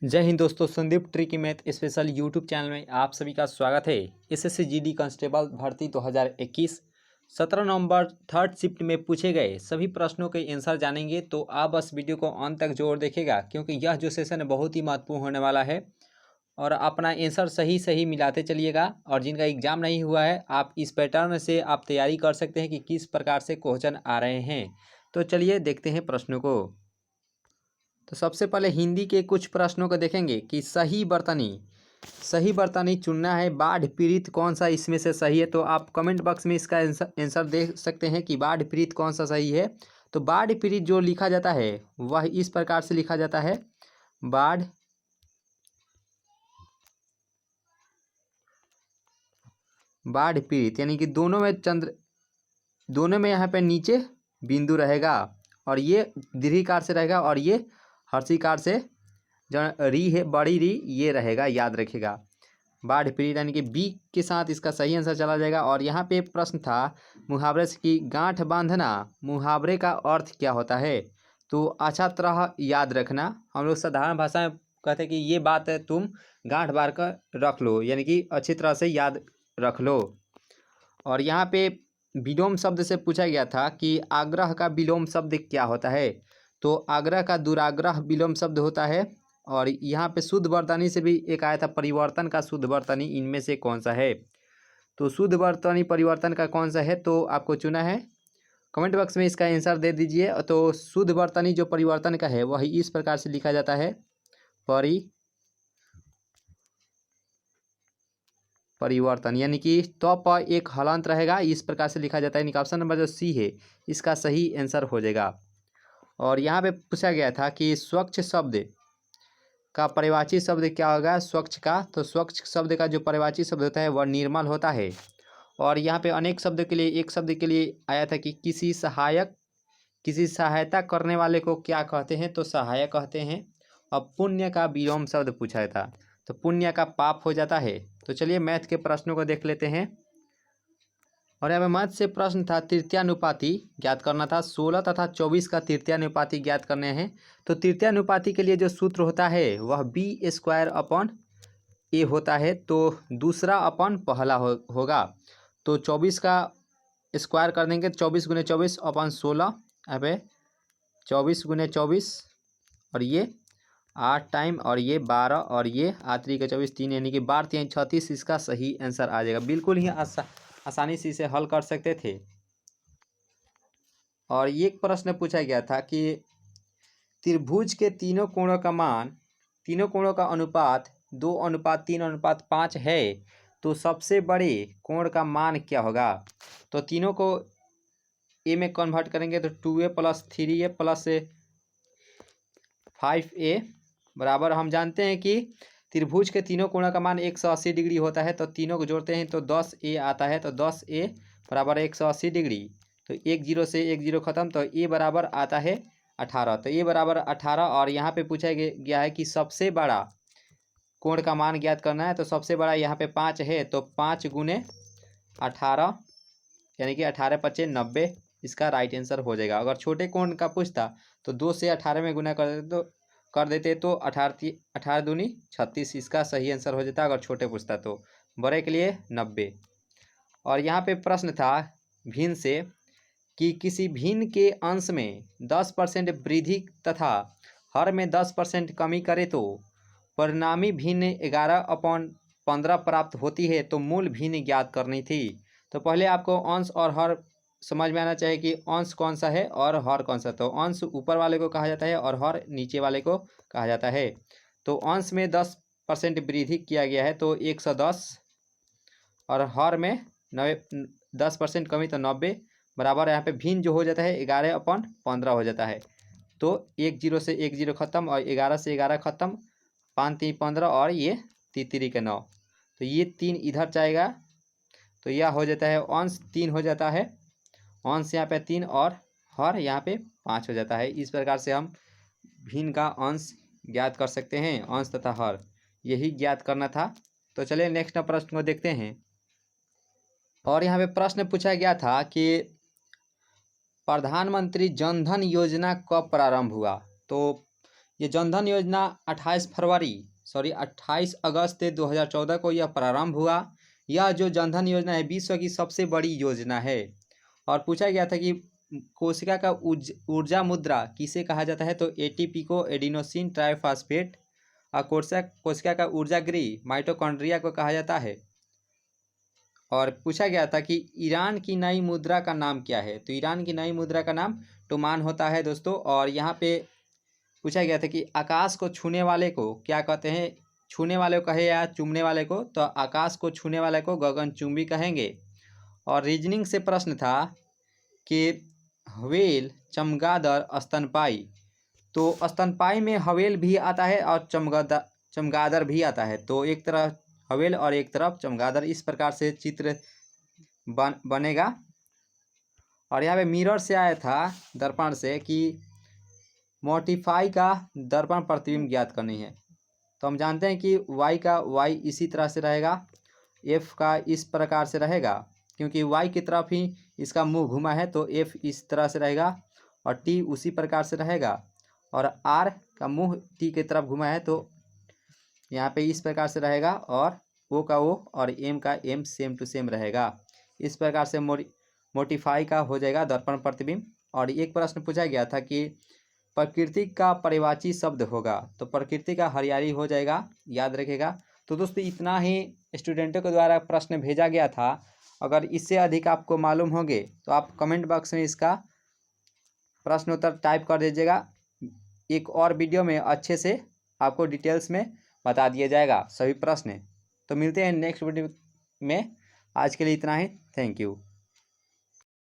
जय हिंद दोस्तों, Sandeep tricky math special YouTube channel में आप सभी का स्वागत है। एसएससी जीडी कांस्टेबल भर्ती 2021 17 नवंबर थर्ड शिफ्ट में पूछे गए सभी प्रश्नों के आंसर जानेंगे। तो आप बस वीडियो को अंत तक जोर देखेगा, क्योंकि यह जो सेशन है बहुत ही महत्वपूर्ण होने वाला है। और अपना आंसर सही सही मिलाते चलिएगा। और जिनका एग्जाम नहीं हुआ है, आप इस पैटर्न से आप तैयारी कर सकते हैं कि किस प्रकार से क्वेश्चन आ रहे हैं। तो चलिए देखते हैं प्रश्नों को। तो सबसे पहले हिंदी के कुछ प्रश्नों को देखेंगे कि सही बर्तनी चुनना है। बाढ़ पीड़ित कौन सा इसमें से सही है? तो आप कमेंट बॉक्स में इसका आंसर दे सकते हैं कि बाढ़ पीड़ित कौन सा सही है। तो बाढ़ पीड़ित जो लिखा जाता है वह इस प्रकार से लिखा जाता है, बाढ़ पीड़ित, यानी कि दोनों में यहाँ पे नीचे बिंदु रहेगा और ये दीर्घिकार से रहेगा और ये हर्षिकार से जो री है, बड़ी री, ये रहेगा, याद रखिएगा। बाढ़ पीड़ित यानी कि बी के साथ इसका सही आंसर चला जाएगा। और यहाँ पे प्रश्न था मुहावरे से कि गांठ बांधना मुहावरे का अर्थ क्या होता है? तो अच्छा तरह याद रखना। हम लोग साधारण भाषा में कहते हैं कि ये बात है, तुम गांठ बांध कर रख लो, यानी कि अच्छी तरह से याद रख लो। और यहाँ पे विलोम शब्द से पूछा गया था कि आग्रह का विलोम शब्द क्या होता है? तो आग्रह का दुराग्रह विलोम शब्द होता है। और यहाँ पे शुद्ध वर्तनी से भी एक आया था, परिवर्तन का शुद्ध वर्तनी, इनमें से कौन सा है? तो शुद्ध वर्तनी परिवर्तन का कौन सा है तो आपको चुना है। कमेंट बॉक्स में इसका आंसर दे दीजिए। तो शुद्ध वर्तनी जो परिवर्तन का है वह इस प्रकार से लिखा जाता है, परिवर्तन, यानी कि तो पर एक हलंत रहेगा, इस प्रकार से लिखा जाता है। यानी कि ऑप्शन नंबर जो सी है इसका सही आंसर हो जाएगा। और यहाँ पे पूछा गया था कि स्वच्छ शब्द का परिवाची शब्द क्या होगा स्वच्छ का? तो स्वच्छ शब्द का जो परिवाची शब्द होता है वह निर्मल होता है। और यहाँ पे अनेक शब्द के लिए एक शब्द के लिए आया था कि किसी सहायता करने वाले को क्या कहते हैं? तो सहायक कहते हैं। और पुण्य का विलोम शब्द पूछा था, तो पुण्य का पाप हो जाता है। तो चलिए मैथ के प्रश्नों को देख लेते हैं। और यहाँ पे मैथ से प्रश्न था तृतीयानुपाती ज्ञात करना था। 16 तथा 24 का तृतीयानुपाती ज्ञात करने हैं। तो तृतीयानुपाती के लिए जो सूत्र होता है वह b² होता है। तो दूसरा अपन पहला होगा। तो 24 का स्क्वायर कर देंगे, 24 × 24 अपन 16, यहाँ पे 24 × 24 और ये 8 टाइम और ये 12 और ये 8 का 24 3, यानी कि 12 3 36 इसका सही आंसर आ जाएगा। बिल्कुल ही आसानी से इसे हल कर सकते थे। और ये एक प्रश्न पूछा गया था कि त्रिभुज के तीनों कोणों का अनुपात 2:3:5 है। तो सबसे बड़े कोण का मान क्या होगा? तो तीनों को ए में कन्वर्ट करेंगे तो 2a + 3a + 5a बराबर, हम जानते हैं कि त्रिभुज के तीनों कोणों का मान 180 डिग्री होता है। तो तीनों को जोड़ते हैं तो 10a आता है। तो 10a बराबर 180 डिग्री। तो 1 0 से 1 0 खत्म, तो a बराबर आता है 18। तो a बराबर 18। और यहाँ पे पूछा गया है कि सबसे बड़ा कोण का मान ज्ञात करना है। तो सबसे बड़ा यहाँ पे 5 है, तो 5 × 18 यानी कि 18 × 5 = 90, इसका राइट आंसर हो जाएगा। अगर छोटे कोण का पूछता तो 2 से 18 में गुना कर देते तो 18 दूनी 36, इसका सही आंसर हो जाता अगर छोटे पूछता तो। बड़े के लिए 90। और यहाँ पे प्रश्न था भिन्न से कि किसी भिन्न के अंश में 10% वृद्धि तथा हर में 10% कमी करे तो परिणामी भिन्न 11/15 प्राप्त होती है। तो मूल भिन्न ज्ञात करनी थी। तो पहले आपको अंश और हर समझ में आना चाहिए कि अंश कौन सा है और हर कौन सा। तो अंश ऊपर वाले को कहा जाता है और हर नीचे वाले को कहा जाता है। तो अंश में 10% वृद्धि किया गया है तो 110, और हर में 10% कमी तो 90 बराबर। यहाँ पे भिन्न जो हो जाता है 11/15 हो जाता है। तो 1 0 से 1 0 खत्म और 11 से 11 खत्म, 5 3 15 और ये 3 3 के 9। तो ये 3 इधर जाएगा तो यह हो जाता है अंश 3 हो जाता है। अंश यहाँ पे 3 और हर यहाँ पे 5 हो जाता है। इस प्रकार से हम भिन्न का अंश ज्ञात कर सकते हैं, अंश तथा हर, यही ज्ञात करना था। तो चलिए नेक्स्ट प्रश्न को देखते हैं। और यहाँ पे प्रश्न पूछा गया था कि प्रधानमंत्री जन धन योजना कब प्रारंभ हुआ? तो ये जनधन योजना 28 अगस्त 2014 को यह प्रारंभ हुआ। यह जो जनधन योजना है विश्व की सबसे बड़ी योजना है। और पूछा गया था कि कोशिका का ऊर्जा मुद्रा किसे कहा जाता है, तो एटीपी को एडिनोसिन ट्राइफॉस्फेट। और कोशिका का ऊर्जा गृह माइटोकॉन्ड्रिया को कहा जाता है। और पूछा गया था कि ईरान की नई मुद्रा का नाम क्या है, तो ईरान की नई मुद्रा का नाम टुमान होता है दोस्तों। और यहाँ पे पूछा गया था कि आकाश को छूने वाले को क्या कहते हैं, छूने वाले को कहे या चूमने वाले को, तो आकाश को छूने वाले को गगनचुंबी कहेंगे। और रीजनिंग से प्रश्न था कि हवेल, चमगादड़, स्तनपाई, तो स्तनपाई में हवेल भी आता है और चमगादड़ भी आता है। तो एक तरफ हवेल और एक तरफ चमगादड़, इस प्रकार से चित्र बनेगा। और यहाँ पे मिरर से आया था दर्पण से कि मोटिफाई का दर्पण प्रतिबिंब ज्ञात करनी है। तो हम जानते हैं कि y का y इसी तरह से रहेगा, f का इस प्रकार से रहेगा क्योंकि y की तरफ ही इसका मुंह घुमा है, तो f इस तरह से रहेगा और t उसी प्रकार से रहेगा। और r का मुंह t की तरफ घुमा है तो यहाँ पे इस प्रकार से रहेगा, और o का o और m का m सेम टू सेम रहेगा। इस प्रकार से मोटिफाई का हो जाएगा दर्पण प्रतिबिंब। और एक प्रश्न पूछा गया था कि प्रकृति का पर्यायवाची शब्द होगा, तो प्रकृति का हरियाली हो जाएगा, याद रखिएगा। तो दोस्तों इतना ही स्टूडेंटों के द्वारा प्रश्न भेजा गया था। अगर इससे अधिक आपको मालूम होंगे तो आप कमेंट बॉक्स में इसका प्रश्न उत्तर टाइप कर दीजिएगा। एक और वीडियो में अच्छे से आपको डिटेल्स में बता दिया जाएगा सभी प्रश्न। तो मिलते हैं नेक्स्ट वीडियो में। आज के लिए इतना ही। Thank you.